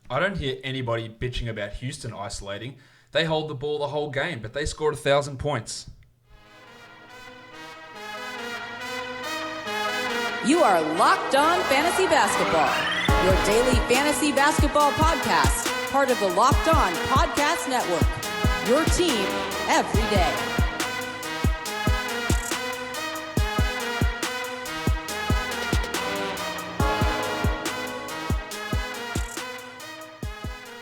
I don't hear anybody bitching about Houston isolating. They hold the ball the whole game, but they scored 1,000 points. You are Locked On Fantasy Basketball, your daily fantasy basketball podcast, part of the Locked On Podcast Network, your team every day.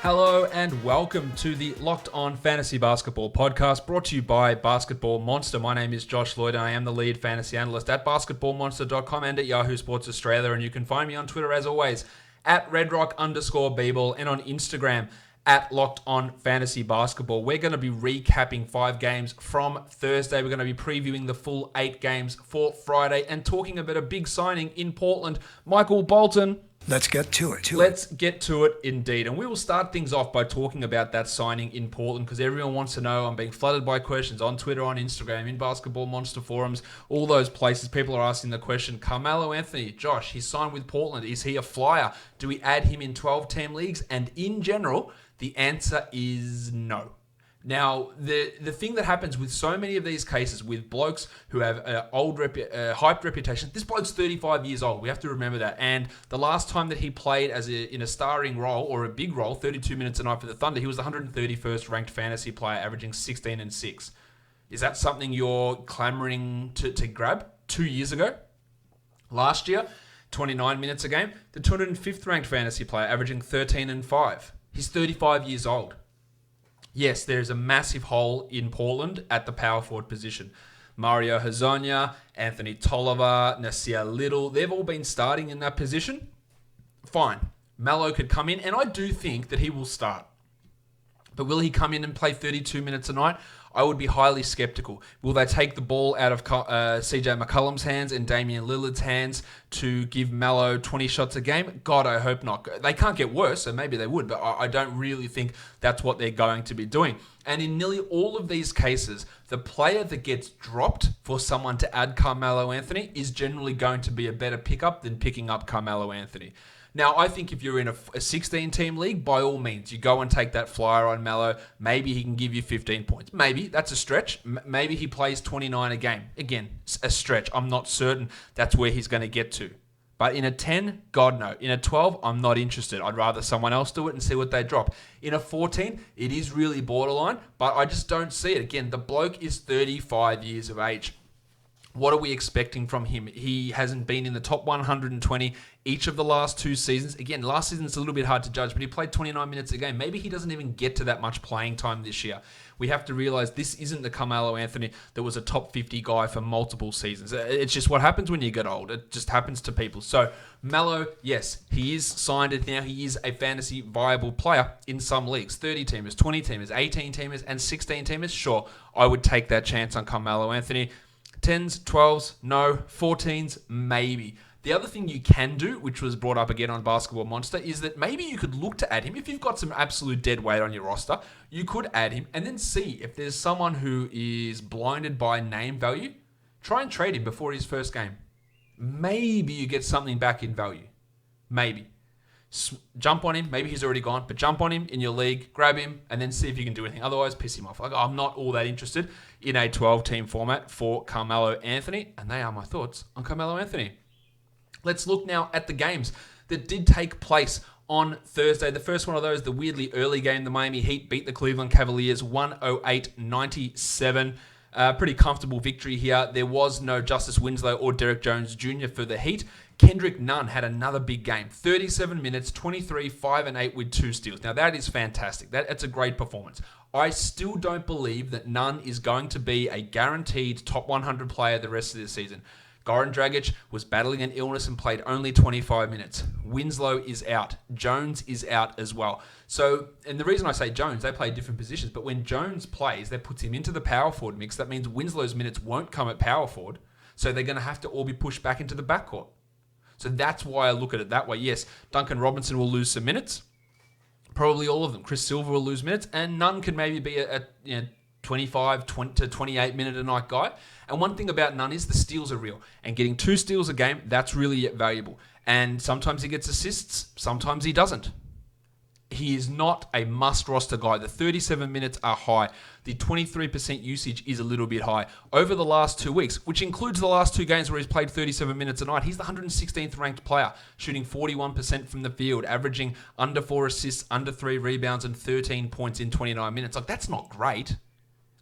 Hello and welcome to the Locked On Fantasy Basketball podcast, brought to you by Basketball Monster. My name is Josh Lloyd and I am the lead fantasy analyst at basketballmonster.com and at Yahoo Sports Australia. And you can find me on Twitter as always at redrock_Beeble and on Instagram at Locked On Fantasy Basketball. We're going to be recapping 5 games from Thursday. We're going to be previewing the full 8 games for Friday and talking about a big signing in Portland, Michael Bolton. Let's get to it. Let's get to it indeed. And we will start things off by talking about that signing in Portland because everyone wants to know. I'm being flooded by questions on Twitter, on Instagram, in Basketball Monster forums, all those places. People are asking the question, Carmelo Anthony, Josh, he signed with Portland. Is he a flyer? Do we add him in 12-team leagues? And in general, the answer is no. Now, the thing that happens with so many of these cases with blokes who have hyped reputation, this bloke's 35 years old. We have to remember that. And the last time that he played in a starring role or a big role, 32 minutes a night for the Thunder, he was the 131st ranked fantasy player, averaging 16 and 6. Is that something you're clamoring to grab 2 years ago? Last year, 29 minutes a game, the 205th ranked fantasy player, averaging 13 and 5. He's 35 years old. Yes, there's a massive hole in Portland at the power forward position. Mario Hezonja, Anthony Tolliver, Nasir Little, they've all been starting in that position. Fine. Melo could come in, and I do think that he will start. But will he come in and play 32 minutes a night? I would be highly skeptical. Will they take the ball out of CJ McCollum's hands and Damian Lillard's hands to give Melo 20 shots a game? God, I hope not. They can't get worse, so maybe they would, but I don't really think that's what they're going to be doing. And in nearly all of these cases, the player that gets dropped for someone to add Carmelo Anthony is generally going to be a better pickup than picking up Carmelo Anthony. Now, I think if you're in a 16-team league, by all means, you go and take that flyer on Melo. Maybe he can give you 15 points. Maybe. That's a stretch. Maybe he plays 29 a game. Again, a stretch. I'm not certain that's where he's going to get to. But in a 10, God no. In a 12, I'm not interested. I'd rather someone else do it and see what they drop. In a 14, it is really borderline, but I just don't see it. Again, the bloke is 35 years of age. What are we expecting from him? He hasn't been in the top 120 each of the last 2 seasons. Again, last season it's a little bit hard to judge, but he played 29 minutes a game. Maybe he doesn't even get to that much playing time this year. We have to realize this isn't the Carmelo Anthony that was a top 50 guy for multiple seasons. It's just what happens when you get old. It just happens to people. So Melo, yes, he is signed and now he is a fantasy viable player in some leagues. 30-teamers, 20-teamers, 18-teamers, and 16-teamers. Sure, I would take that chance on Carmelo Anthony. 10s, 12s, no. 14s, maybe. The other thing you can do, which was brought up again on Basketball Monster, is that maybe you could look to add him. If you've got some absolute dead weight on your roster, you could add him and then see if there's someone who is blinded by name value. Try and trade him before his first game. Maybe you get something back in value. Maybe. Jump on him. Maybe he's already gone, but jump on him in your league, grab him, and then see if you can do anything. Otherwise, piss him off. I'm not all that interested in a 12-team format for Carmelo Anthony, and they are my thoughts on Carmelo Anthony. Let's look now at the games that did take place on Thursday. The first one of those, the weirdly early game, the Miami Heat beat the Cleveland Cavaliers 108-97. Pretty comfortable victory here. There was no Justice Winslow or Derek Jones Jr. for the Heat. Kendrick Nunn had another big game. 37 minutes, 23, 5 and 8 with 2 steals. Now that is fantastic. That's a great performance. I still don't believe that Nunn is going to be a guaranteed top 100 player the rest of the season. Goran Dragic was battling an illness and played only 25 minutes. Winslow is out. Jones is out as well. So, and the reason I say Jones, they play different positions, but when Jones plays, that puts him into the power forward mix. That means Winslow's minutes won't come at power forward, so they're going to have to all be pushed back into the backcourt. So that's why I look at it that way. Yes, Duncan Robinson will lose some minutes. Probably all of them. Chris Silver will lose minutes, and Nunn can maybe be a 25 to 28 minute a night guy. And one thing about Nunn is the steals are real. And getting 2 steals a game, that's really valuable. And sometimes he gets assists, sometimes he doesn't. he is not a must-roster guy. The 37 minutes are high. The 23% usage is a little bit high. Over the last 2 weeks, which includes the last 2 games where he's played 37 minutes a night, he's the 116th ranked player, shooting 41% from the field, averaging under 4 assists, under 3 rebounds, and 13 points in 29 minutes. Like, that's not great.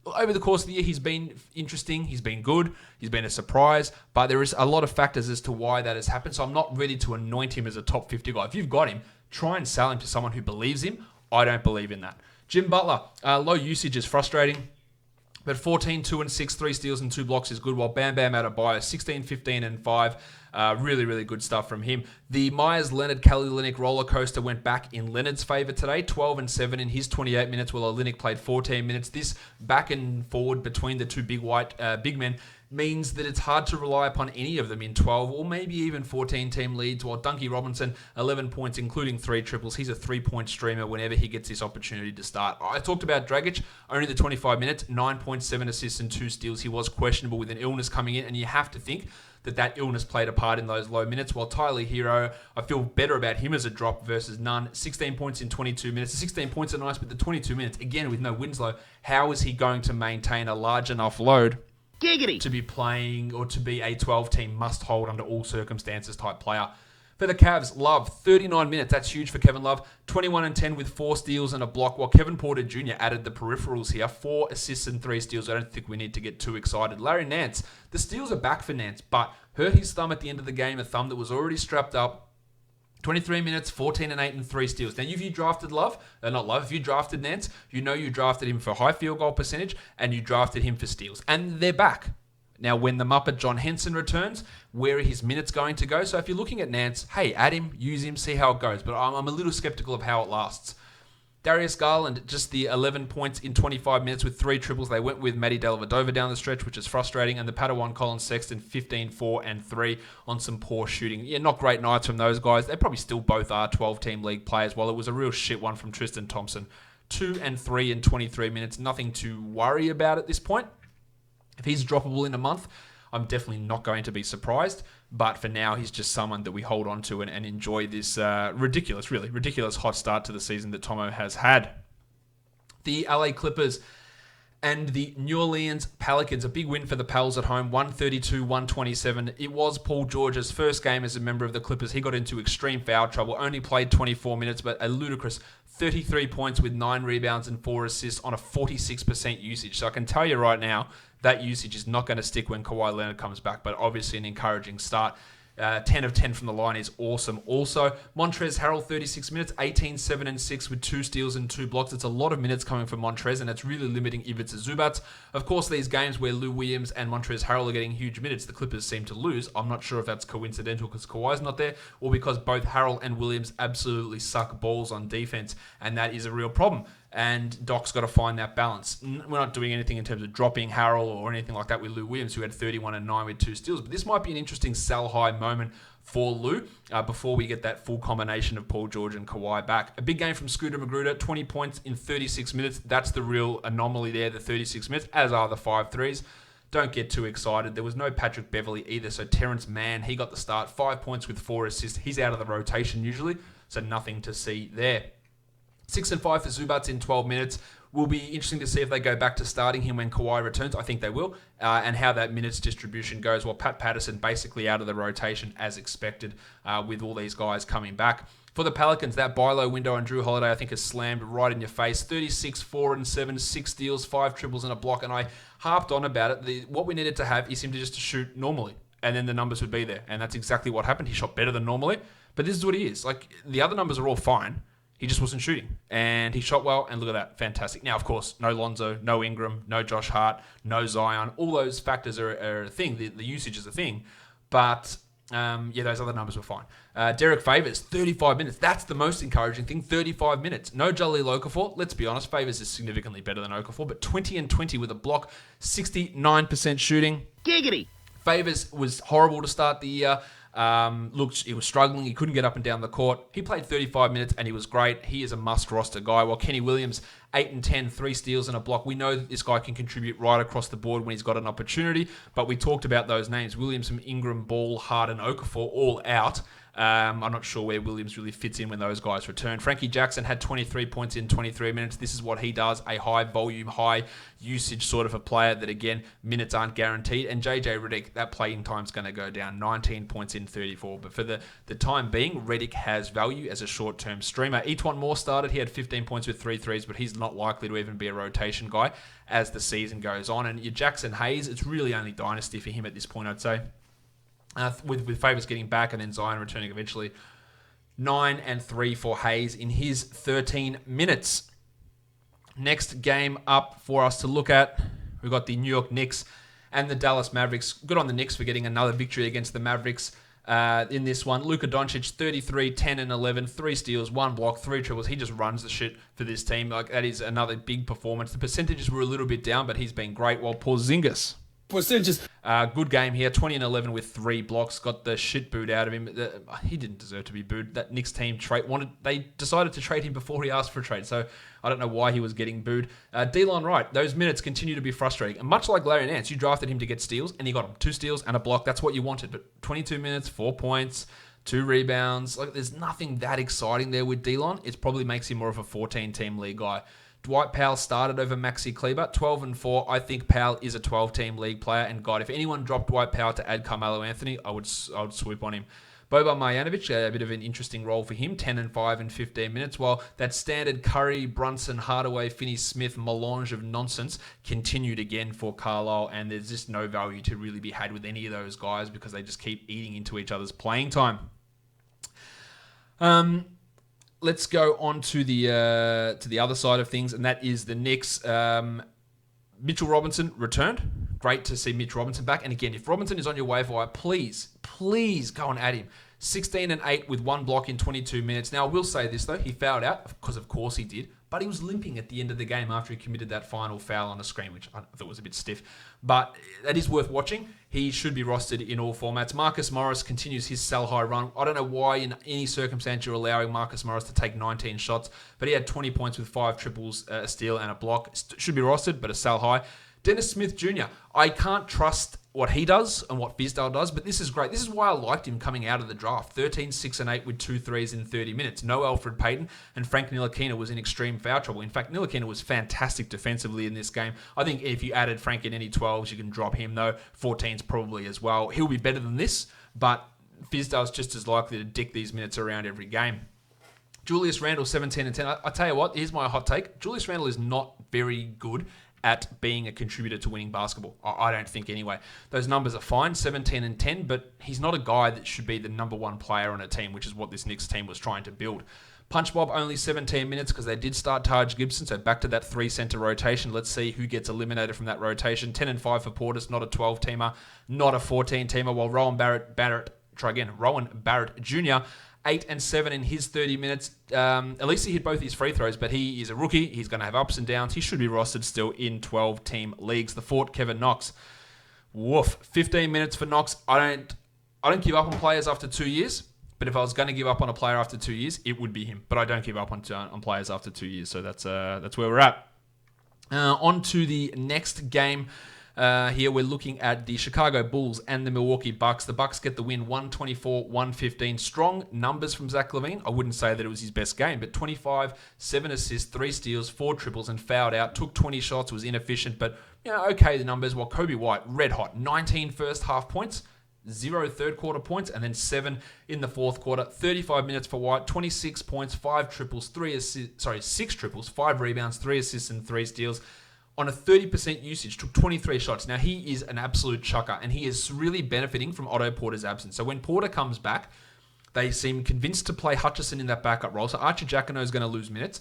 Over the course of the year, he's been interesting, he's been good, he's been a surprise, but there is a lot of factors as to why that has happened, so I'm not ready to anoint him as a top 50 guy. If you've got him, try and sell him to someone who believes him. I don't believe in that. Jim Butler, low usage is frustrating, but 14, 2 and 6, 3 steals and 2 blocks is good, while Bam Bam Adebayo, 16, 15 and 5. Really, really good stuff from him. The Myers-Leonard-Kelly Olynyk roller coaster went back in Leonard's favor today, 12 and 7 in his 28 minutes, while Olynyk played 14 minutes. This back and forward between the two big men means that it's hard to rely upon any of them in 12 or maybe even 14 team leads, while Dunkie Robinson, 11 points, including 3 triples. He's a 3-point streamer whenever he gets this opportunity to start. I talked about Dragic, only the 25 minutes, 9.7 assists and 2 steals. He was questionable with an illness coming in, and you have to think that illness played a part in those low minutes, while Tyler Hero, I feel better about him as a drop versus Nunn. 16 points in 22 minutes. The 16 points are nice, but the 22 minutes, again, with no Winslow, how is he going to maintain a large enough load to be playing or to be a 12-team must-hold under all circumstances type player? For the Cavs, Love, 39 minutes. That's huge for Kevin Love. 21 and 10 with 4 steals and a block, while Kevin Porter Jr. added the peripherals here. 4 assists and 3 steals. I don't think we need to get too excited. Larry Nance, the steals are back for Nance, but hurt his thumb at the end of the game, a thumb that was already strapped up. 23 minutes, 14 and 8 and 3 steals. Now, if you drafted if you drafted Nance, you know you drafted him for high field goal percentage and you drafted him for steals. And they're back. Now, when the Muppet John Henson returns, where are his minutes going to go? So if you're looking at Nance, hey, add him, use him, see how it goes. But I'm a little skeptical of how it lasts. Darius Garland, just the 11 points in 25 minutes with 3 triples. They went with Matty Dellavedova down the stretch, which is frustrating. And the Padawan Colin Sexton, 15, 4, and 3 on some poor shooting. Yeah, not great nights from those guys. They probably still both are 12-team league players, while it was a real shit one from Tristan Thompson. 2 and 3 in 23 minutes. Nothing to worry about at this point. If he's droppable in a month, I'm definitely not going to be surprised. But for now, he's just someone that we hold on to and enjoy this ridiculous hot start to the season that Tomo has had. The LA Clippers and the New Orleans Pelicans, a big win for the Pels at home, 132-127. It was Paul George's first game as a member of the Clippers. He got into extreme foul trouble, only played 24 minutes, but a ludicrous 33 points with 9 rebounds and 4 assists on a 46% usage. So I can tell you right now, that usage is not going to stick when Kawhi Leonard comes back, but obviously an encouraging start. 10 of 10 from the line is awesome. Also, Montrezl Harrell, 36 minutes, 18, 7, and 6 with 2 steals and 2 blocks. It's a lot of minutes coming from Montrezl, and it's really limiting Ivica Zubac. Of course, these games where Lou Williams and Montrezl Harrell are getting huge minutes, the Clippers seem to lose. I'm not sure if that's coincidental because Kawhi's not there, or because both Harrell and Williams absolutely suck balls on defense, and that is a real problem. And Doc's got to find that balance. We're not doing anything in terms of dropping Harrell or anything like that with Lou Williams, who had 31 and 9 with 2 steals. But this might be an interesting sell-high moment for Lou before we get that full combination of Paul George and Kawhi back. A big game from Scooter Magruder, 20 points in 36 minutes. That's the real anomaly there, the 36 minutes, as are the 5 threes. Don't get too excited. There was no Patrick Beverley either, so Terrence Mann, he got the start. 5 points with 4 assists. He's out of the rotation usually, so nothing to see there. 6 and 5 for Zubac in 12 minutes. Will be interesting to see if they go back to starting him when Kawhi returns. I think they will. And how that minutes distribution goes. While Pat Patterson basically out of the rotation as expected with all these guys coming back. For the Pelicans, that buy low window on Jrue Holiday I think has slammed right in your face. 36, 4 and 7, 6 steals, 5 triples and a block. And I harped on about it. What we needed to have is him to just shoot normally. And then the numbers would be there. And that's exactly what happened. He shot better than normally. But this is what he is. Like, the other numbers are all fine. He just wasn't shooting. And he shot well, and look at that. Fantastic. Now, of course, no Lonzo, no Ingram, no Josh Hart, no Zion. All those factors are a thing. The usage is a thing. But, those other numbers were fine. Derek Favors, 35 minutes. That's the most encouraging thing. 35 minutes. No Jaleel Okafor. Let's be honest, Favors is significantly better than Okafor. But 20 and 20 with a block. 69% shooting. Giggity. Favors was horrible to start the year. He was struggling. He couldn't get up and down the court. He played 35 minutes and he was great. He is a must roster guy. While Kenny Williams, 8 and 10, 3 steals and a block. We know that this guy can contribute right across the board when he's got an opportunity, but we talked about those names. Williamson, Ingram, Ball, Harden, Okafor, all out. I'm not sure where Williams really fits in when those guys return. Frankie Jackson had 23 points in 23 minutes. This is what he does, a high volume, high usage sort of a player that, again, minutes aren't guaranteed. And JJ Redick, that playing time's going to go down, 19 points in 34. But for the time being, Redick has value as a short-term streamer. Etuan Moore started. He had 15 points with 3 threes, but he's not likely to even be a rotation guy as the season goes on. And your Jackson Hayes, it's really only dynasty for him at this point, I'd say. With Favors getting back and then Zion returning eventually. 9 and 3 for Hayes in his 13 minutes. Next game up for us to look at, we've got the New York Knicks and the Dallas Mavericks. Good on the Knicks for getting another victory against the Mavericks in this one. Luka Doncic, 33, 10 and 11, 3 steals, 1 block, 3 triples. He just runs the shit for this team. Like, that is another big performance. The percentages were a little bit down, but he's been great. While Porzingis, good game here, 20 and 11 with 3 blocks. Got the shit booed out of him. He didn't deserve to be booed. That Knicks team they decided to trade him before he asked for a trade. So I don't know why he was getting booed. Delon Wright, those minutes continue to be frustrating. And much like Larry Nance, you drafted him to get steals, and he got him 2 steals and a block. That's what you wanted. But 22 minutes, 4 points, 2 rebounds. Like, there's nothing that exciting there with Delon. It probably makes him more of a 14-team league guy. Dwight Powell started over Maxi Kleber, 12 and 4. I think Powell is a 12-team league player. And God, if anyone dropped Dwight Powell to add Carmelo Anthony, I would swoop on him. Boban Marjanovic, a bit of an interesting role for him, 10 and 5 in 15 minutes, while that standard Curry, Brunson, Hardaway, Finney-Smith melange of nonsense continued again for Carlisle, and there's just no value to really be had with any of those guys because they just keep eating into each other's playing time. Let's go on to the other side of things, and that is the Knicks. Mitchell Robinson returned. Great to see Mitch Robinson back. And again, if Robinson is on your waiver wire, please go and add him. 16 and 8 with 1 block in 22 minutes. Now, I will say this, though. He fouled out, because of course he did. But he was limping at the end of the game after he committed that final foul on a screen, which I thought was a bit stiff. But that is worth watching. He should be rostered in all formats. Marcus Morris continues his sell-high run. I don't know why in any circumstance you're allowing Marcus Morris to take 19 shots, but he had 20 points with 5 triples, a steal, and a block. Should be rostered, but a sell-high. Dennis Smith Jr., I can't trust what he does and what Fizdale does, but this is great. This is why I liked him coming out of the draft. 13, 6, and 8 with 2 threes in 30 minutes. No Alfred Payton, and Frank Ntilikina was in extreme foul trouble. In fact, Ntilikina was fantastic defensively in this game. I think if you added Frank in any 12s, you can drop him, though. 14s probably as well. He'll be better than this, but Fizdale's just as likely to dick these minutes around every game. Julius Randle, 17 and 10. I tell you what, here's my hot take. Julius Randle is not very good at being a contributor to winning basketball. I don't think anyway. Those numbers are fine, 17 and 10, but he's not a guy that should be the number 1 player on a team, which is what this Knicks team was trying to build. Punch Bob only 17 minutes because they did start Taj Gibson, so back to that 3-center rotation. Let's see who gets eliminated from that rotation. 10 and 5 for Portis, not a 12-teamer, not a 14-teamer, while Rowan Barrett Jr., 8 and 7 in his 30 minutes. At least he hit both his free throws, but he is a rookie. He's going to have ups and downs. He should be rostered still in 12-team leagues. The Fort, Kevin Knox. Woof. 15 minutes for Knox. I don't give up on players after 2 years, but if I was going to give up on a player after 2 years, it would be him. But I don't give up on players after 2 years, so that's where we're at. On to the next game. Here we're looking at the Chicago Bulls and the Milwaukee Bucks. The Bucks get the win 124-115. Strong numbers from Zach LaVine. I wouldn't say that it was his best game, but 25, 7 assists, 3 steals, 4 triples, and fouled out. Took 20 shots, was inefficient, but okay, the numbers. While Coby White, red hot, 19 first half points, 0 third quarter points, and then 7 in the fourth quarter. 35 minutes for White, 26 points, 5 triples, 6 triples, 5 rebounds, 3 assists, and 3 steals. On a 30% usage, took 23 shots. Now, he is an absolute chucker, and he is really benefiting from Otto Porter's absence. So when Porter comes back, they seem convinced to play Hutchison in that backup role. So Archie Giacono is going to lose minutes.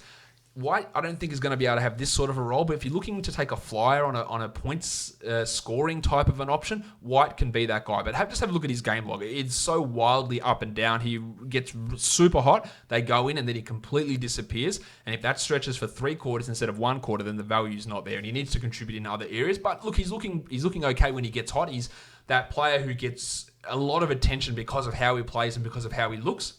White, I don't think is going to be able to have this sort of a role, but if you're looking to take a flyer on a points scoring type of an option, White can be that guy. But just have a look at his game log. It's so wildly up and down. He gets super hot, they go in, and then he completely disappears. And if that stretches for 3 quarters instead of 1 quarter, then the value's not there, and he needs to contribute in other areas. But look, he's looking okay when he gets hot. He's that player who gets a lot of attention because of how he plays and because of how he looks.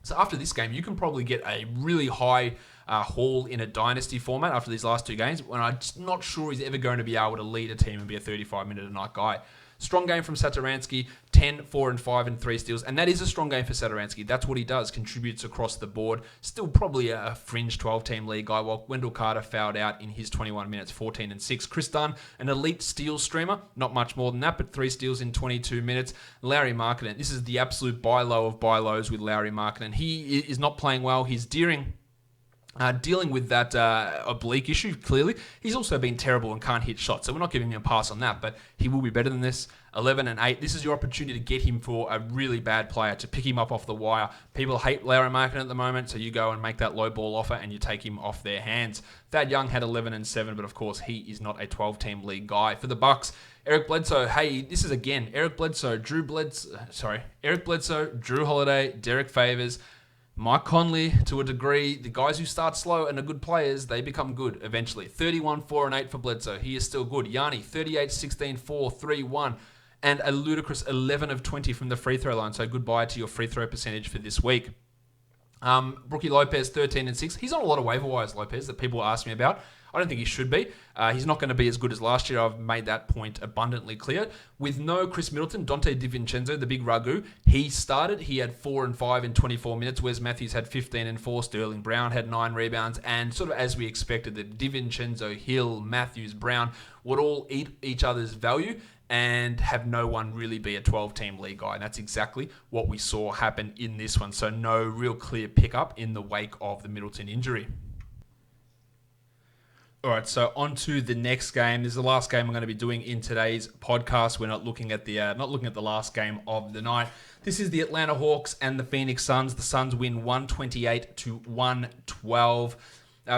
So after this game, you can probably get a really high haul in a dynasty format after these last two games, when I'm just not sure he's ever going to be able to lead a team and be a 35-minute-a-night guy. Strong game from Satoransky, 10, 4, and 5, and 3 steals. And that is a strong game for Satoransky. That's what he does, contributes across the board. Still probably a fringe 12-team league guy, while Wendell Carter fouled out in his 21 minutes, 14 and 6. Chris Dunn, an elite steal streamer. Not much more than that, but 3 steals in 22 minutes. Larry Markkinen, this is the absolute buy low of buy lows with Larry Markkinen. He is not playing well. He's dealing with that oblique issue, clearly. He's also been terrible and can't hit shots, so we're not giving him a pass on that, but he will be better than this. 11 and 8. This is your opportunity to get him for a really bad player, to pick him up off the wire. People hate Larry Markkinen at the moment, so you go and make that low ball offer and you take him off their hands. Thad Young had 11 and 7, but of course he is not a 12-team league guy. For the Bucks, Eric Bledsoe, this is again Eric Bledsoe, Jrue Holiday, Derek Favors, Mike Conley, to a degree. The guys who start slow and are good players, they become good eventually. 31, 4, and 8 for Bledsoe. He is still good. Yanni, 38, 16, 4, 3, 1. And a ludicrous 11 of 20 from the free throw line. So goodbye to your free throw percentage for this week. Brookie Lopez, 13 and 6. He's on a lot of waiver wires, Lopez, that people ask me about. I don't think he should be. He's not going to be as good as last year. I've made that point abundantly clear. With no Chris Middleton, Dante DiVincenzo, the big ragu, he started. He had 4 and 5 in 24 minutes. Wes Matthews had 15 and 4. Sterling Brown had 9 rebounds. And sort of as we expected, that DiVincenzo, Hill, Matthews, Brown would all eat each other's value and have no one really be a 12-team league guy. And that's exactly what we saw happen in this one. So no real clear pickup in the wake of the Middleton injury. All right, so on to the next game. This is the last game I'm going to be doing in today's podcast. We're not looking at the last game of the night. This is the Atlanta Hawks and the Phoenix Suns. The Suns win 128-112.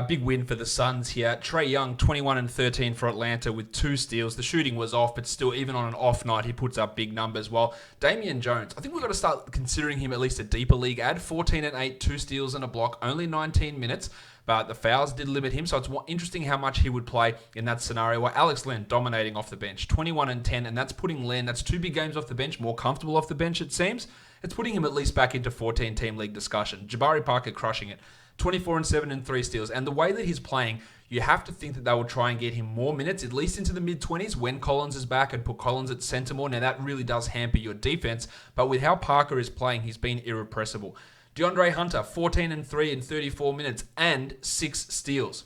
Big win for the Suns here. Trae Young, 21 and 13 for Atlanta with 2 steals. The shooting was off, but still, even on an off night, he puts up big numbers. While Damian Jones, I think we've got to start considering him at least a deeper league ad. 14 and 8, 2 steals and a block, only 19 minutes. But the fouls did limit him, so it's interesting how much he would play in that scenario. While Alex Len dominating off the bench, 21 and 10, and that's putting Len, that's 2 big games off the bench, more comfortable off the bench it seems. It's putting him at least back into 14-team league discussion. Jabari Parker crushing it, 24 and 7 and 3 steals. And the way that he's playing, you have to think that they will try and get him more minutes, at least into the mid-20s when Collins is back, and put Collins at center more. Now that really does hamper your defense, but with how Parker is playing, he's been irrepressible. DeAndre Hunter, 14 and 3 in 34 minutes and 6 steals.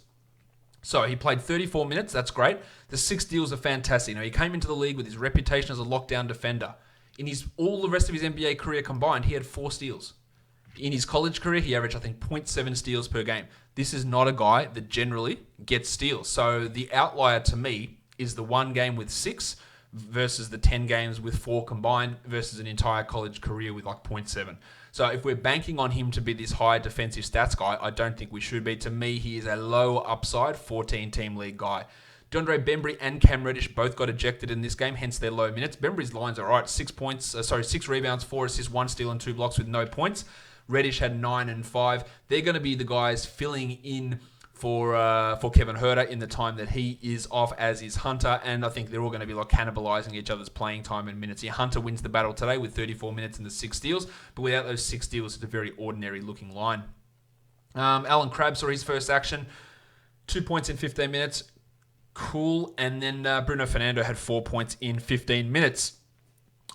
So he played 34 minutes. That's great. The 6 steals are fantastic. Now, he came into the league with his reputation as a lockdown defender. In all the rest of his NBA career combined, he had 4 steals. In his college career, he averaged, 0.7 steals per game. This is not a guy that generally gets steals. So the outlier to me is the 1 game with 6 versus the 10 games with 4 combined versus an entire college career with 0.7. So if we're banking on him to be this high defensive stats guy, I don't think we should be. To me, he is a low upside 14-team league guy. DeAndre Bembry and Cam Reddish both got ejected in this game, hence their low minutes. Bembry's lines are all right, 6 rebounds, 4 assists, 1 steal, and 2 blocks with no points. Reddish had 9 and 5. They're going to be the guys filling in for Kevin Huerter in the time that he is off, as is Hunter, and I think they're all going to be cannibalizing each other's playing time and minutes here. Hunter wins the battle today with 34 minutes and the 6 steals, but without those 6 steals, it's a very ordinary looking line. Alan Crabb saw his first action, 2 points in 15 minutes, cool, and then Bruno Fernando had 4 points in 15 minutes.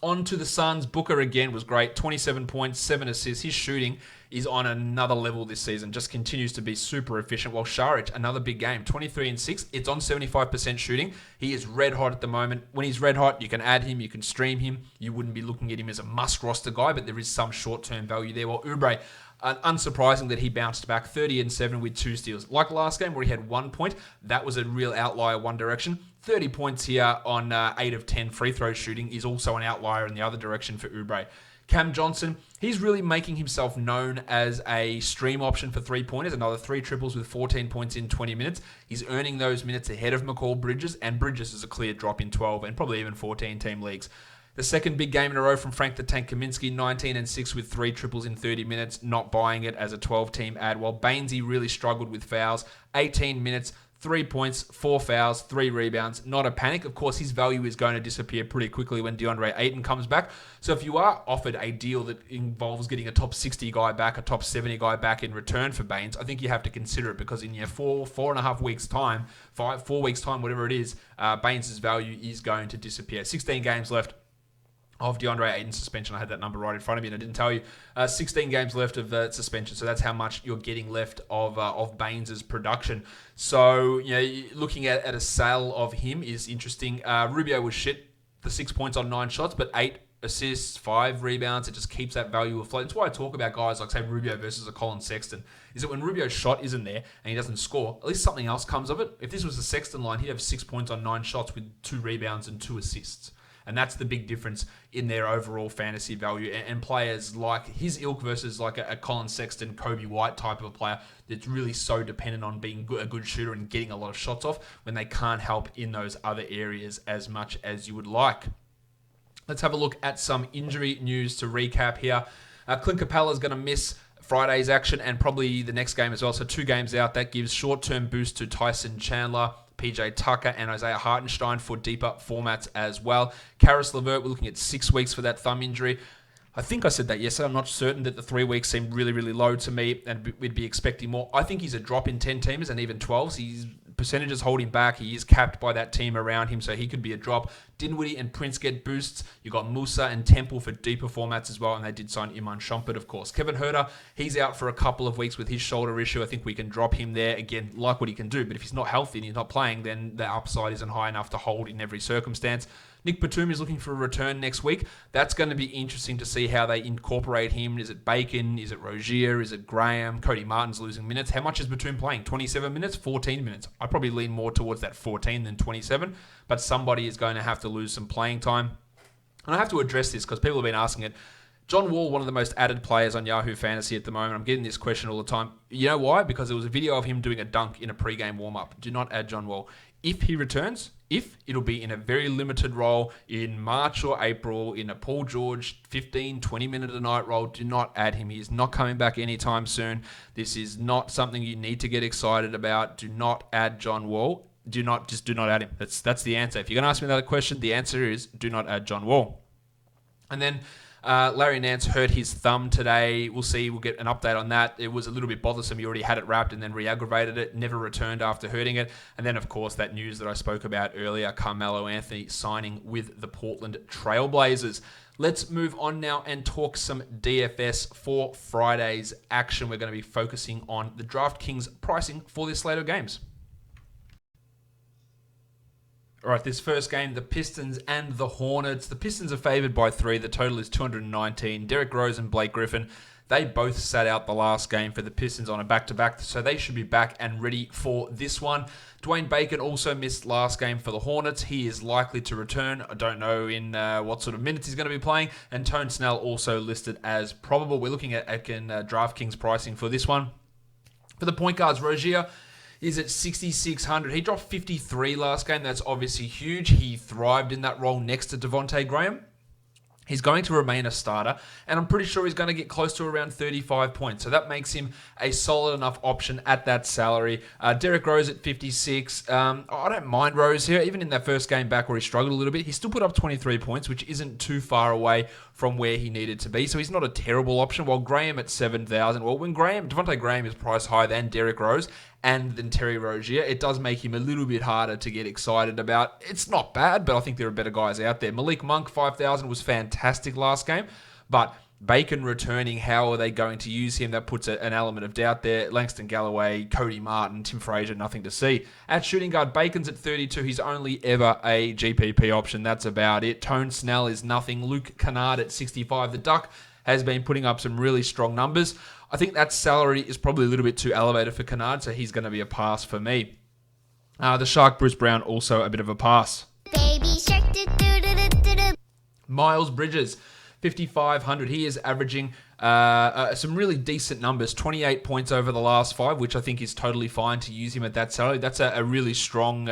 On to the Suns. Booker again was great. 27 points, 7 assists. His shooting is on another level this season. Just continues to be super efficient. While Šarić, another big game. 23 and 6. It's on 75% shooting. He is red hot at the moment. When he's red hot, you can add him. You can stream him. You wouldn't be looking at him as a must roster guy, but there is some short-term value there. While Oubre, unsurprising that he bounced back 30 and 7 with 2 steals. Like last game where he had 1 point, that was a real outlier one direction. 30 points here on 8 of 10 free throw shooting is also an outlier in the other direction for Oubre. Cam Johnson, he's really making himself known as a stream option for 3-pointers. Another 3 triples with 14 points in 20 minutes. He's earning those minutes ahead of McCall Bridges, and Bridges is a clear drop in 12 and probably even 14-team leagues. The second big game in a row from Frank the Tank Kaminsky, 19 and 6 with 3 triples in 30 minutes, not buying it as a 12-team ad. While Bainesy really struggled with fouls, 18 minutes, 3 points, 4 fouls, 3 rebounds. Not a panic. Of course, his value is going to disappear pretty quickly when DeAndre Ayton comes back. So if you are offered a deal that involves getting a top 60 guy back, a top 70 guy back in return for Baines, I think you have to consider it, because in your 4.5 weeks time, 4 weeks time, whatever it is, Baines' value is going to disappear. 16 games left of DeAndre Ayton's suspension. I had that number right in front of me and I didn't tell you. 16 games left of the suspension, so that's how much you're getting left of Baines' production. So, looking at a sale of him is interesting. Rubio was shit, the 6 points on 9 shots, but 8 assists, 5 rebounds. It just keeps that value afloat. That's why I talk about guys like, say, Rubio versus a Colin Sexton, is that when Rubio's shot isn't there and he doesn't score, at least something else comes of it. If this was the Sexton line, he'd have 6 points on 9 shots with 2 rebounds and 2 assists. And that's the big difference in their overall fantasy value. And players like his ilk versus like a Colin Sexton, Coby White type of a player that's really so dependent on being a good shooter and getting a lot of shots off when they can't help in those other areas as much as you would like. Let's have a look at some injury news to recap here. Clint Capella is going to miss Friday's action and probably the next game as well. So 2 games out. That gives short-term boost to Tyson Chandler, PJ Tucker, and Isaiah Hartenstein for deeper formats as well. Karis LeVert, we're looking at 6 weeks for that thumb injury. I think I said that yesterday. I'm not certain that the 3 weeks seemed really, really low to me, and we'd be expecting more. I think he's a drop in 10-teamers and even 12s. His percentages hold him back. He is capped by that team around him, so he could be a drop. Dinwiddie and Prince get boosts. You got Musa and Temple for deeper formats as well, and they did sign Iman Shumpert, of course. Kevin Huerter, he's out for a couple of weeks with his shoulder issue. I think we can drop him there. Again, like what he can do, but if he's not healthy and he's not playing, then the upside isn't high enough to hold in every circumstance. Nick Batum is looking for a return next week. That's going to be interesting to see how they incorporate him. Is it Bacon? Is it Rozier? Is it Graham? Cody Martin's losing minutes. How much is Batum playing? 27 minutes? 14 minutes? I probably lean more towards that 14 than 27, but somebody is going to have to lose some playing time. And I have to address this because people have been asking it. John Wall, one of the most added players on Yahoo Fantasy at the moment. I'm getting this question all the time. You know why? Because there was a video of him doing a dunk in a pre-game warm-up. Do not add John Wall. If he returns, it'll be in a very limited role in March or April, in a Paul George 15, 20-minute-a-night role. Do not add him. He is not coming back anytime soon. This is not something you need to get excited about. Do not add John Wall. Do not add him. That's the answer. If you're going to ask me that question, the answer is do not add John Wall. And then Larry Nance hurt his thumb today. We'll see. We'll get an update on that. It was a little bit bothersome. He already had it wrapped and then re-aggravated it. Never returned after hurting it. And then, of course, that news that I spoke about earlier, Carmelo Anthony signing with the Portland Trail Blazers. Let's move on now and talk some DFS for Friday's action. We're going to be focusing on the DraftKings pricing for this slate of games. All right, this first game, the Pistons and the Hornets. The Pistons are favored by 3. The total is 219. Derrick Rose and Blake Griffin, they both sat out the last game for the Pistons on a back-to-back, so they should be back and ready for this one. Dwayne Bacon also missed last game for the Hornets. He is likely to return. I don't know in what sort of minutes he's going to be playing. And Tone Snell also listed as probable. We're looking at DraftKings pricing for this one. For the point guards, Rozier is at 6,600. He dropped 53 last game. That's obviously huge. He thrived in that role next to Devontae Graham. He's going to remain a starter, and I'm pretty sure he's going to get close to around 35 points. So that makes him a solid enough option at that salary. Derrick Rose at 56. I don't mind Rose here. Even in that first game back where he struggled a little bit, he still put up 23 points, which isn't too far away from where he needed to be. So he's not a terrible option. While Graham at 7,000. Well, when Devontae Graham is priced higher than Derrick Rose and then Terry Rozier, it does make him a little bit harder to get excited about. It's not bad, but I think there are better guys out there. Malik Monk, 5,000, was fantastic last game, but Bacon returning, how are they going to use him? That puts an element of doubt there. Langston Galloway, Cody Martin, Tim Frazier, nothing to see. At shooting guard, Bacon's at 32. He's only ever a GPP option. That's about it. Tone Snell is nothing. Luke Kennard at 65. The Duck has been putting up some really strong numbers. I think that salary is probably a little bit too elevated for Kennard, so he's going to be a pass for me. The Shark, Bruce Brown, also a bit of a pass. Baby Shark, Miles Bridges, 5,500. He is averaging some really decent numbers, 28 points over the last 5, which I think is totally fine to use him at that salary. That's a really strong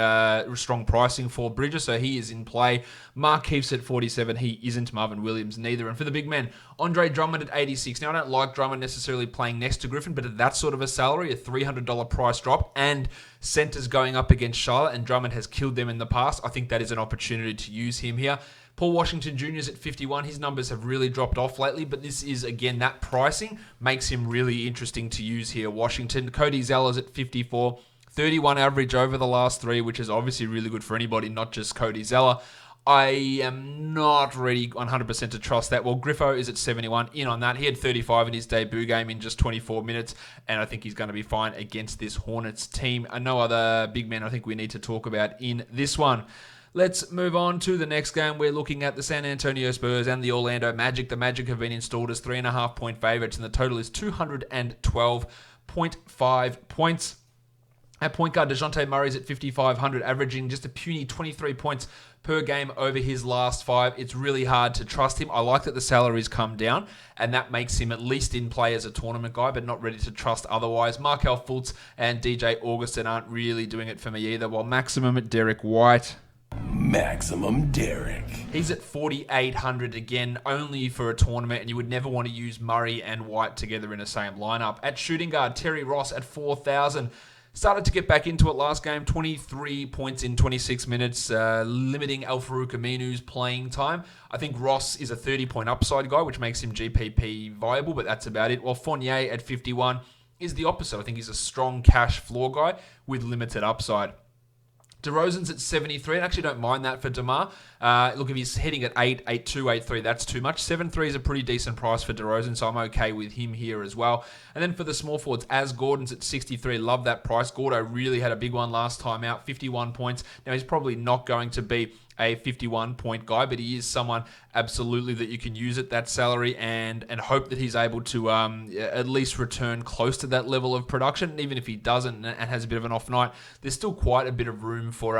pricing for Bridges, so he is in play. Mark Keefe's at 47. He isn't. Marvin Williams neither. And for the big men, Andre Drummond at 86. Now, I don't like Drummond necessarily playing next to Griffin, but at that sort of a salary, a $300 price drop, and centers going up against Charlotte, and Drummond has killed them in the past, I think that is an opportunity to use him here. Paul Washington Jr. is at 51. His numbers have really dropped off lately, but this is, again, that pricing makes him really interesting to use here. Washington. Cody Zeller's at 54. 31 average over the last 3, which is obviously really good for anybody, not just Cody Zeller. I am not ready 100% to trust that. Well, Griffo is at 71, in on that. He had 35 in his debut game in just 24 minutes, and I think he's going to be fine against this Hornets team. No other big men I think we need to talk about in this one. Let's move on to the next game. We're looking at the San Antonio Spurs and the Orlando Magic. The Magic have been installed as 3.5-point favorites, and the total is 212.5 points. At point guard, DeJounte Murray's at 5,500, averaging just a puny 23 points per game over his last 5. It's really hard to trust him. I like that the salaries come down, and that makes him at least in play as a tournament guy, but not ready to trust otherwise. Markelle Fultz and DJ Augustin aren't really doing it for me either, while maximum at Derek White. Maximum Derek. He's at 4,800 again, only for a tournament, and you would never want to use Murray and White together in the same lineup. At shooting guard, Terry Ross at 4,000. Started to get back into it last game, 23 points in 26 minutes, limiting Al-Farouq Aminu's playing time. I think Ross is a 30-point upside guy, which makes him GPP viable, but that's about it. While Fournier at 51 is the opposite. I think he's a strong cash floor guy with limited upside. DeRozan's at 73. I actually don't mind that for DeMar. Look, if he's hitting at 8, 8-2, 8-3, that's too much. 7-3 is a pretty decent price for DeRozan, so I'm okay with him here as well. And then for the small forwards, as Gordon's at 63. Love that price. Gordo really had a big one last time out, 51 points. Now, he's probably not going to be a 51-point guy, but he is someone absolutely that you can use at that salary and hope that he's able to at least return close to that level of production. And even if he doesn't and has a bit of an off night, there's still quite a bit of room for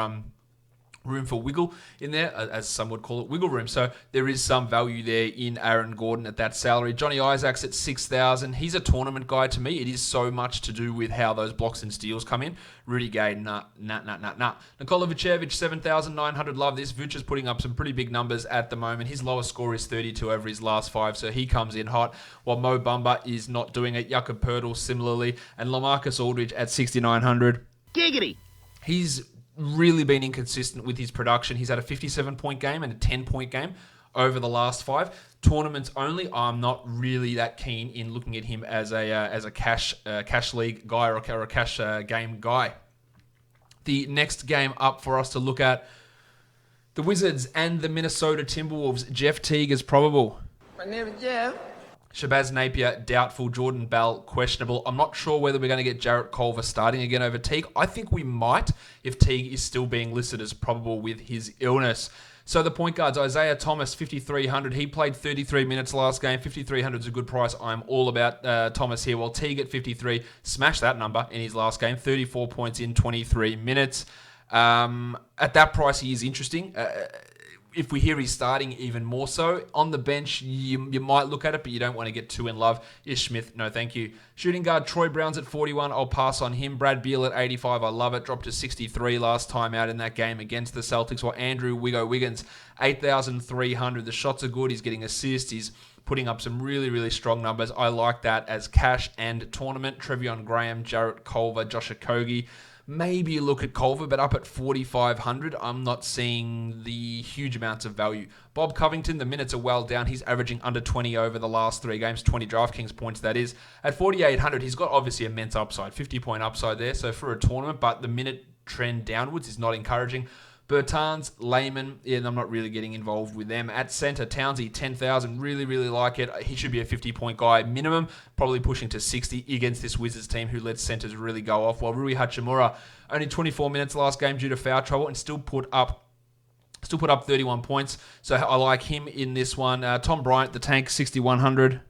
wiggle in there, as some would call it, wiggle room. So there is some value there in Aaron Gordon at that salary. Johnny Isaacs at 6,000. He's a tournament guy to me. It is so much to do with how those blocks and steals come in. Rudy Gay, nah. Nikola Vucevic, 7,900. Love this. Vuce is putting up some pretty big numbers at the moment. His lowest score is 32 over his last 5, so he comes in hot. While Mo Bamba is not doing it. Jakob Poeltl similarly. And LaMarcus Aldridge at 6,900. Giggity! He's really been inconsistent with his production. He's had a 57-point game and a 10-point game over the last 5. Tournaments only, I'm not really that keen in looking at him as a cash league guy or a cash game guy. The next game up for us to look at, the Wizards and the Minnesota Timberwolves. Jeff Teague is probable. My name is Jeff. Shabazz Napier, doubtful. Jordan Bell, questionable. I'm not sure whether we're going to get Jarrett Culver starting again over Teague. I think we might if Teague is still being listed as probable with his illness. So the point guards, Isaiah Thomas, 5,300. He played 33 minutes last game. 5,300 is a good price. I'm all about Thomas here. While Teague at 53, smashed that number in his last game. 34 points in 23 minutes. At that price, he is interesting. If we hear he's starting, even more so. On the bench, you might look at it, but you don't want to get too in love. Ish Smith, no thank you. Shooting guard, Troy Brown's at 41. I'll pass on him. Brad Beal at 85. I love it. Dropped to 63 last time out in that game against the Celtics. While Andrew Wiggins, 8,300. The shots are good. He's getting assists. He's putting up some really, really strong numbers. I like that as cash and tournament. Trevion Graham, Jarrett Culver, Josh Okogie. Maybe look at Culver, but up at 4,500, I'm not seeing the huge amounts of value. Bob Covington, the minutes are well down. He's averaging under 20 over the last 3 games, 20 DraftKings points, that is. At 4,800, he's got obviously immense upside, 50-point upside there. So for a tournament, but the minute trend downwards is not encouraging. Bertans, Layman, and I'm not really getting involved with them. At center, Townsy, 10,000. Really, really like it. He should be a 50-point guy minimum, probably pushing to 60 against this Wizards team who lets centers really go off. While Rui Hachimura, only 24 minutes last game due to foul trouble and still put up 31 points. So I like him in this one. Tom Bryant, the tank, 6,100.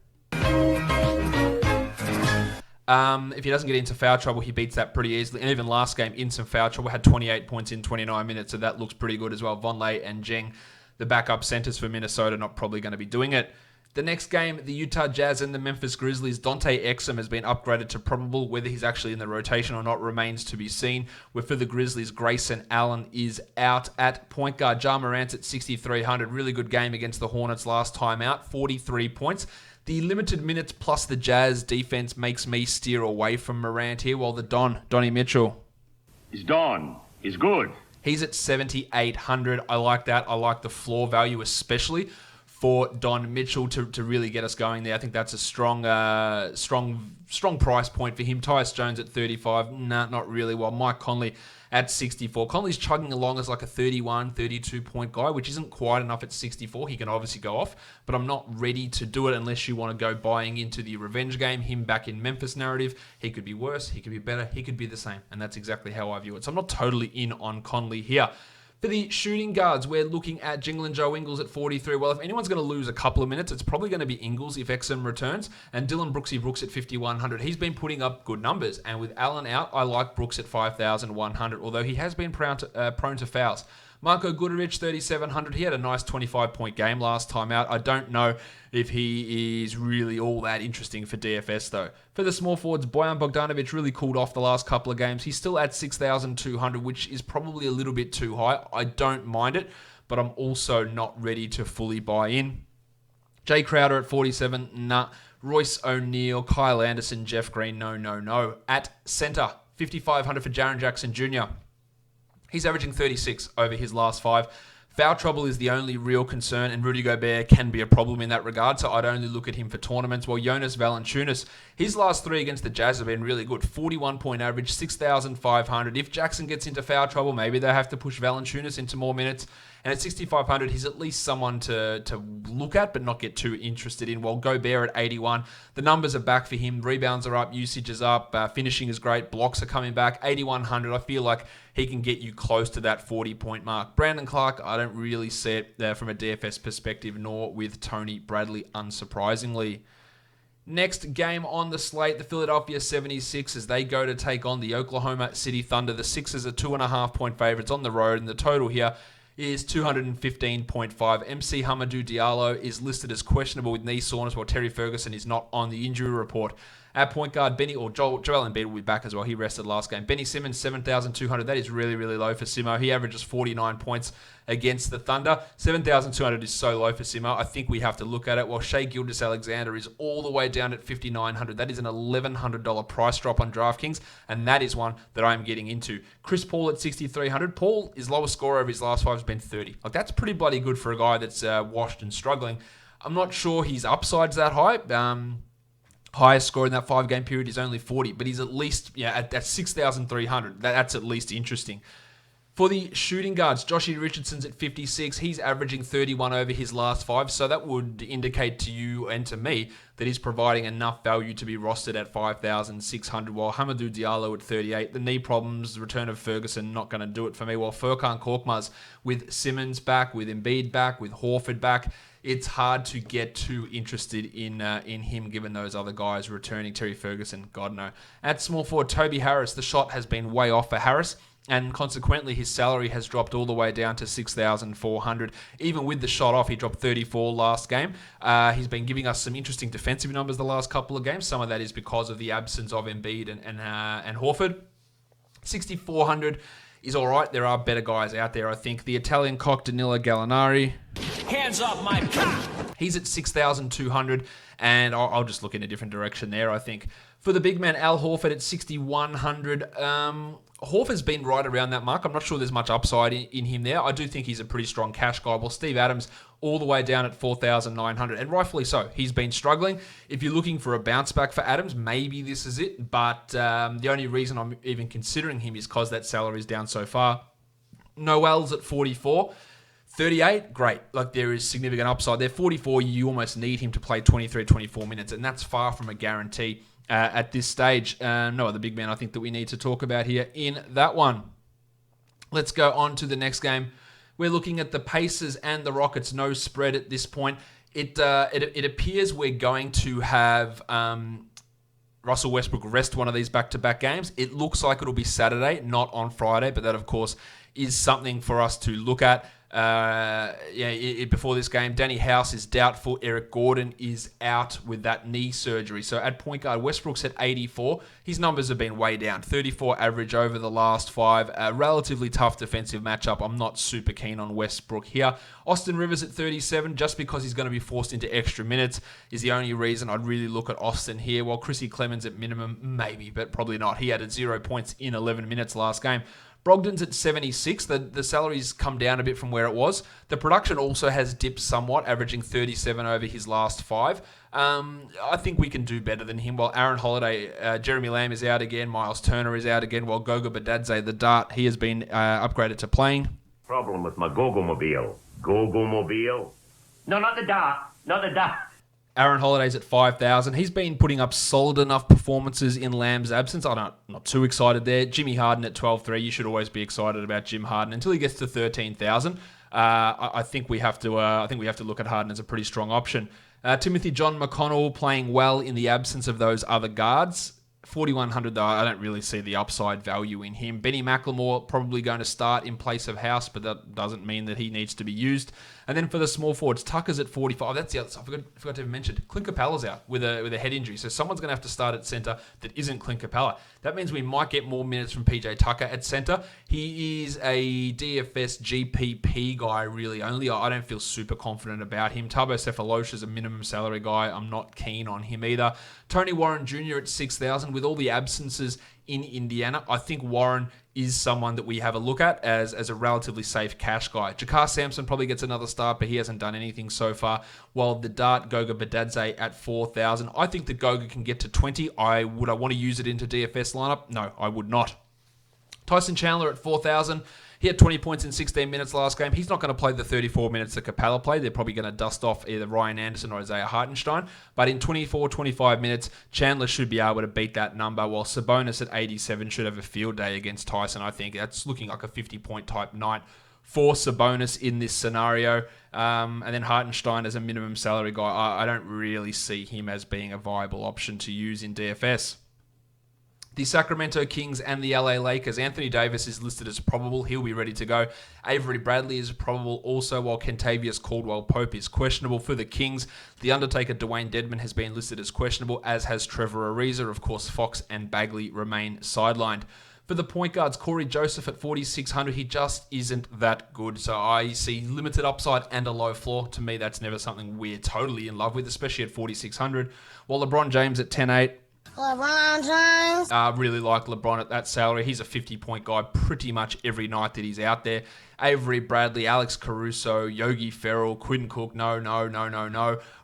If he doesn't get into foul trouble, he beats that pretty easily. And even last game, in some foul trouble, had 28 points in 29 minutes, so that looks pretty good as well. Vonleh and Jeng, the backup centers for Minnesota, not probably going to be doing it. The next game, the Utah Jazz and the Memphis Grizzlies. Dante Exum has been upgraded to probable. Whether he's actually in the rotation or not remains to be seen. Where for the Grizzlies, Grayson Allen is out at point guard. Ja Morant at 6,300. Really good game against the Hornets last time out. 43 points. The limited minutes plus the Jazz defense makes me steer away from Morant here, while the Donnie Mitchell. He's good. He's at 7,800. I like that. I like the floor value, especially for Don Mitchell to really get us going there. I think that's a strong price point for him. Tyus Jones at 35. Nah, not really. While Mike Conley at 64. Conley's chugging along as like a 31, 32 point guy, which isn't quite enough at 64. He can obviously go off, but I'm not ready to do it unless you want to go buying into the revenge game, him back in Memphis narrative. He could be worse, he could be better, he could be the same, and that's exactly how I view it. So I'm not totally in on Conley here. For the shooting guards, we're looking at Jingle Joe Ingles at 43. Well, if anyone's going to lose a couple of minutes, it's probably going to be Ingles if Exum returns. And Dylan Brooksy Brooks at 5,100. He's been putting up good numbers. And with Allen out, I like Brooks at 5,100, although he has been prone to fouls. Marko Guduric, 3,700. He had a nice 25-point game last time out. I don't know if he is really all that interesting for DFS, though. For the small forwards, Bojan Bogdanovic really cooled off the last couple of games. He's still at 6,200, which is probably a little bit too high. I don't mind it, but I'm also not ready to fully buy in. Jay Crowder at 47, nah. Royce O'Neal, Kyle Anderson, Jeff Green, no. At center, 5,500 for Jaren Jackson Jr. He's averaging 36 over his last 5. Foul trouble is the only real concern, and Rudy Gobert can be a problem in that regard, so I'd only look at him for tournaments. While Jonas Valanciunas, his last 3 against the Jazz have been really good. 41-point average, 6,500. If Jackson gets into foul trouble, maybe they have to push Valanciunas into more minutes. And at 6,500, he's at least someone to look at, but not get too interested in. While Gobert at 81, the numbers are back for him. Rebounds are up, usage is up, finishing is great, blocks are coming back. 8,100, I feel like he can get you close to that 40-point mark. Brandon Clark, I don't really see it from a DFS perspective, nor with Tony Bradley, unsurprisingly. Next game on the slate, the Philadelphia 76ers. They go to take on the Oklahoma City Thunder. The Sixers are 2.5-point favorites on the road, and the total here is 215.5. MC Hamadou Diallo is listed as questionable with knee soreness, while Terry Ferguson is not on the injury report. At point guard, Joel Embiid will be back as well. He rested last game. Benny Simmons, 7,200. That is really, really low for Simo. He averages 49 points against the Thunder. 7,200 is so low for Simo. I think we have to look at it. While Shai Gilgeous-Alexander is all the way down at 5,900. That is an $1,100 price drop on DraftKings, and that is one that I'm getting into. Chris Paul at 6,300. Paul, his lowest score of his last 5 has been 30. Like, that's pretty bloody good for a guy that's washed and struggling. I'm not sure his upside's that high. Highest score in that 5-game period is only 40, but he's at least at 6,300. That's at least interesting. For the shooting guards, Joshie Richardson's at 56. He's averaging 31 over his last 5, so that would indicate to you and to me that he's providing enough value to be rostered at 5,600, while Hamadou Diallo at 38. The knee problems, the return of Ferguson, not going to do it for me, while Furkan Korkmaz with Simmons back, with Embiid back, with Horford back, it's hard to get too interested in him given those other guys returning. Terry Ferguson, God no. At small forward, Toby Harris, the shot has been way off for Harris, and consequently his salary has dropped all the way down to 6,400. Even with the shot off, he dropped 34 last game. He's been giving us some interesting defensive numbers the last couple of games. Some of that is because of the absence of Embiid and Horford. 6,400 is all right. There are better guys out there, I think. The Italian cock, Danilo Gallinari. Hands off my cock! He's at 6,200, and I'll just look in a different direction there, I think. For the big man, Al Horford at 6,100. Horford's been right around that mark. I'm not sure there's much upside in him there. I do think he's a pretty strong cash guy. Well, Steve Adams all the way down at 4,900, and rightfully so. He's been struggling. If you're looking for a bounce back for Adams, maybe this is it, but the only reason I'm even considering him is because that salary is down so far. Noel's at 44. 38, great. Like, there is significant upside there. 44, you almost need him to play 23, 24 minutes, and that's far from a guarantee at this stage. No other big man I think that we need to talk about here in that one. Let's go on to the next game. We're looking at the Pacers and the Rockets. No spread at this point. It appears we're going to have Russell Westbrook rest one of these back-to-back games. It looks like it'll be Saturday, not on Friday, but that, of course, is something for us to look at. before this game. Danny House is doubtful. Eric Gordon is out with that knee surgery. So at point guard, Westbrook's at 84. His numbers have been way down. 34 average over the last 5. A relatively tough defensive matchup. I'm not super keen on Westbrook here. Austin Rivers at 37, just because he's going to be forced into extra minutes, is the only reason I'd really look at Austin here. While Chrissy Clemens at minimum, maybe, but probably not. He added 0 points in 11 minutes last game. Brogdon's at 76. The salary's come down a bit from where it was. The production also has dipped somewhat, averaging 37 over his last 5. I think we can do better than him. While Aaron Holiday, Jeremy Lamb is out again. Miles Turner is out again. While Goga Badadze, the Dart, he has been upgraded to playing. Problem with my Go-Go-Mobile. Go-Go-Mobile? No, not the Dart. Not the Dart. Aaron Holiday's at 5,000. He's been putting up solid enough performances in Lamb's absence. I'm not too excited there. Jimmy Harden at 12,300. You should always be excited about Jim Harden until he gets to 13,000. I think we have to look at Harden as a pretty strong option. Timothy John McConnell playing well in the absence of those other guards. 4,100 though, I don't really see the upside value in him. Benny McLemore probably going to start in place of House, but that doesn't mean that he needs to be used. And then for the small forwards, Tucker's at 45. That's the other stuff. I forgot to mention. Clint Capella's out with a head injury, so someone's going to have to start at center that isn't Clint Capella. That means we might get more minutes from PJ Tucker at center. He is a DFS GPP guy, really. Only I don't feel super confident about him. Tabo Cephalosha is a minimum salary guy. I'm not keen on him either. Tony Warren Jr. at 6,000 with all the absences in Indiana. I think Warren is someone that we have a look at as a relatively safe cash guy. Jakar Sampson probably gets another start, but he hasn't done anything so far. While the Dart Goga Badadze at 4,000. I think the Goga can get to 20. Would I want to use it into DFS lineup? No, I would not. Tyson Chandler at 4,000. He had 20 points in 16 minutes last game. He's not going to play the 34 minutes that Capella played. They're probably going to dust off either Ryan Anderson or Isaiah Hartenstein. But in 24, 25 minutes, Chandler should be able to beat that number, while Sabonis at 87 should have a field day against Tyson. I think that's looking like a 50-point type night for Sabonis in this scenario. And then Hartenstein as a minimum salary guy, I don't really see him as being a viable option to use in DFS. The Sacramento Kings and the LA Lakers. Anthony Davis is listed as probable. He'll be ready to go. Avery Bradley is probable also, while Kentavious Caldwell-Pope is questionable for the Kings. The Undertaker Dwayne Dedmon has been listed as questionable, as has Trevor Ariza. Of course, Fox and Bagley remain sidelined. For the point guards, Corey Joseph at 4,600. He just isn't that good. So I see limited upside and a low floor. To me, that's never something we're totally in love with, especially at 4,600. While LeBron James at 10,800. LeBron James. Really like LeBron at that salary. He's a 50-point guy pretty much every night that he's out there. Avery Bradley, Alex Caruso, Yogi Ferrell, Quinn Cook, no.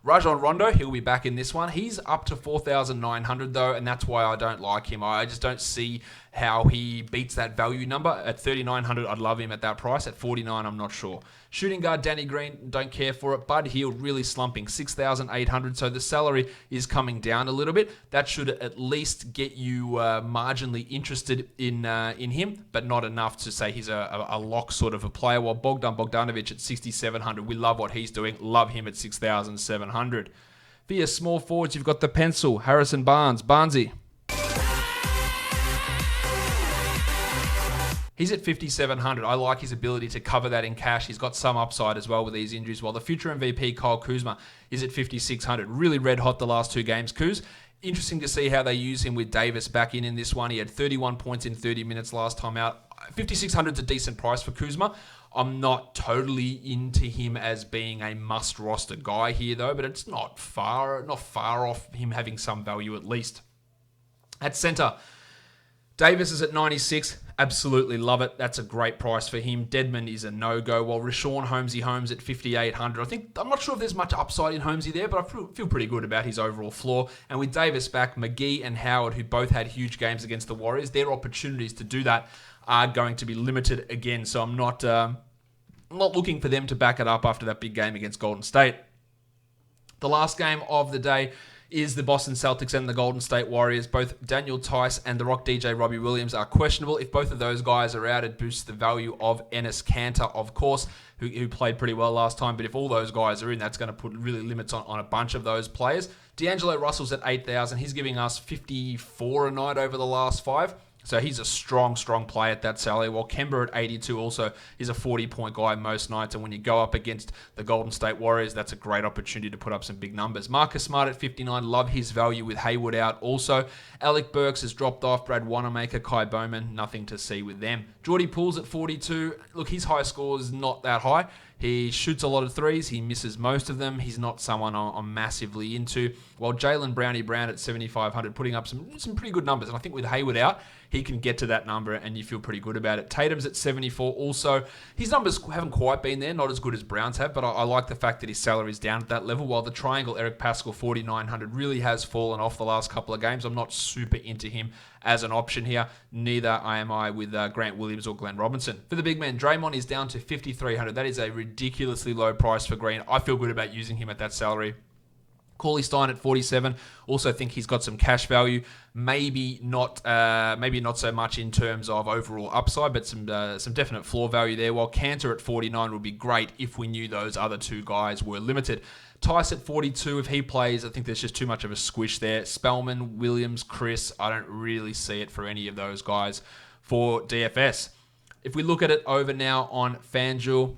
Rajon Rondo, he'll be back in this one. He's up to 4,900 though, and that's why I don't like him. I just don't see how he beats that value number. At 3,900, I'd love him at that price. At 49, I'm not sure. Shooting guard Danny Green, don't care for it. Bud Hield really slumping, 6,800. So the salary is coming down a little bit. That should at least get you marginally interested in him, but not enough to say he's a lock sort of a player. While Bogdan Bogdanovic at 6,700, we love what he's doing. Love him at 6,700. For your small forwards, you've got the pencil, Harrison Barnes. Barnesy. He's at 5,700. I like his ability to cover that in cash. He's got some upside as well with these injuries. While the future MVP, Kyle Kuzma, is at 5,600. Really red hot the last 2 games. Kuz, interesting to see how they use him with Davis back in this one. He had 31 points in 30 minutes last time out. 5,600 is a decent price for Kuzma. I'm not totally into him as being a must roster guy here though, but it's not far off him having some value at least. At center, Davis is at 96. Absolutely love it. That's a great price for him. Dedmon is a no-go, while Rashawn Holmes at 5,800. I'm not sure if there's much upside in Holmesy there, but I feel pretty good about his overall floor. And with Davis back, McGee and Howard, who both had huge games against the Warriors, their opportunities to do that are going to be limited again. So I'm not looking for them to back it up after that big game against Golden State. The last game of the day is the Boston Celtics and the Golden State Warriors. Both Daniel Tice and the Rock DJ Robbie Williams are questionable. If both of those guys are out, it boosts the value of Enes Kanter, of course, who played pretty well last time. But if all those guys are in, that's going to put really limits on a bunch of those players. D'Angelo Russell's at 8,000. He's giving us 54 a night over the last 5. So he's a strong play at that salary. While Kemba at 82 also is a 40-point guy most nights. And when you go up against the Golden State Warriors, that's a great opportunity to put up some big numbers. Marcus Smart at 59. Love his value with Hayward out. Also, Alec Burks has dropped off. Brad Wanamaker, Kai Bowman, nothing to see with them. Jordy Poole's at 42. Look, his high score is not that high. He shoots a lot of threes. He misses most of them. He's not someone I'm massively into. While Jalen Brownie Brown at 7,500 putting up some pretty good numbers. And I think with Hayward out, he can get to that number and you feel pretty good about it. Tatum's at 74 also. His numbers haven't quite been there, not as good as Brown's have, but I like the fact that his salary is down at that level, while the triangle, Eric Pascal, 4,900, really has fallen off the last couple of games. I'm not super into him as an option here. Neither am I with Grant Williams or Glenn Robinson. For the big man, Draymond is down to 5,300. That is a ridiculously low price for Green. I feel good about using him at that salary. Cauley Stein at 47. Also think he's got some cash value. Maybe not so much in terms of overall upside, but some definite floor value there. While Cantor at 49 would be great if we knew those other two guys were limited. Tice at 42, if he plays, I think there's just too much of a squish there. Spellman, Williams, Chris, I don't really see it for any of those guys for DFS. If we look at it over now on FanDuel,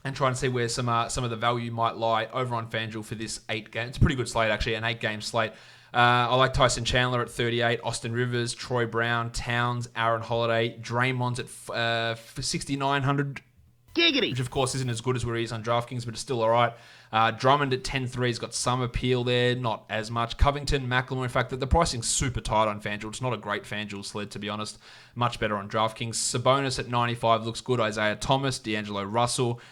and try and see where some of the value might lie over on FanDuel for this 8 game. It's a pretty good slate, actually, an 8-game slate. I like Tyson Chandler at 38, Austin Rivers, Troy Brown, Towns, Aaron Holiday, Draymond's at 6,900. Giggity! Which, of course, isn't as good as where he is on DraftKings, but it's still all right. Drummond at 10.3 has got some appeal there, not as much. Covington, McLemore, in fact, the pricing's super tight on FanDuel. It's not a great FanDuel sled, to be honest. Much better on DraftKings. Sabonis at 95 looks good. Isaiah Thomas, D'Angelo Russell,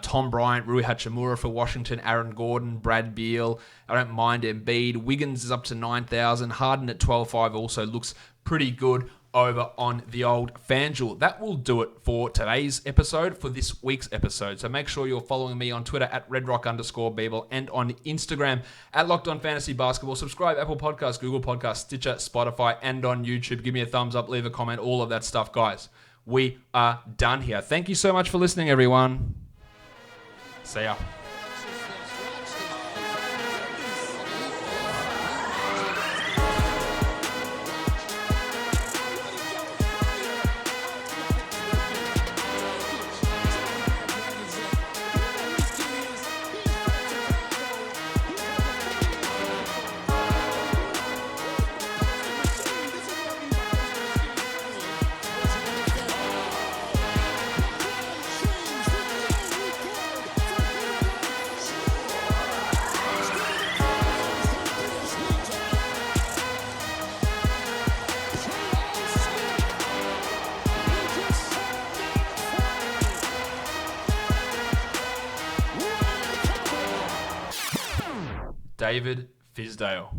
Tom Bryant, Rui Hachimura for Washington, Aaron Gordon, Brad Beal. I don't mind Embiid. Wiggins is up to 9,000. Harden at 12.5 also looks pretty good over on the old FanDuel. That will do it for today's episode, for this week's episode. So make sure you're following me on Twitter at redrock_Beeble and on Instagram at Locked On Fantasy Basketball. Subscribe Apple Podcasts, Google Podcasts, Stitcher, Spotify, and on YouTube. Give me a thumbs up, leave a comment, all of that stuff, guys. We are done here. Thank you so much for listening, everyone. See ya. David Fizdale.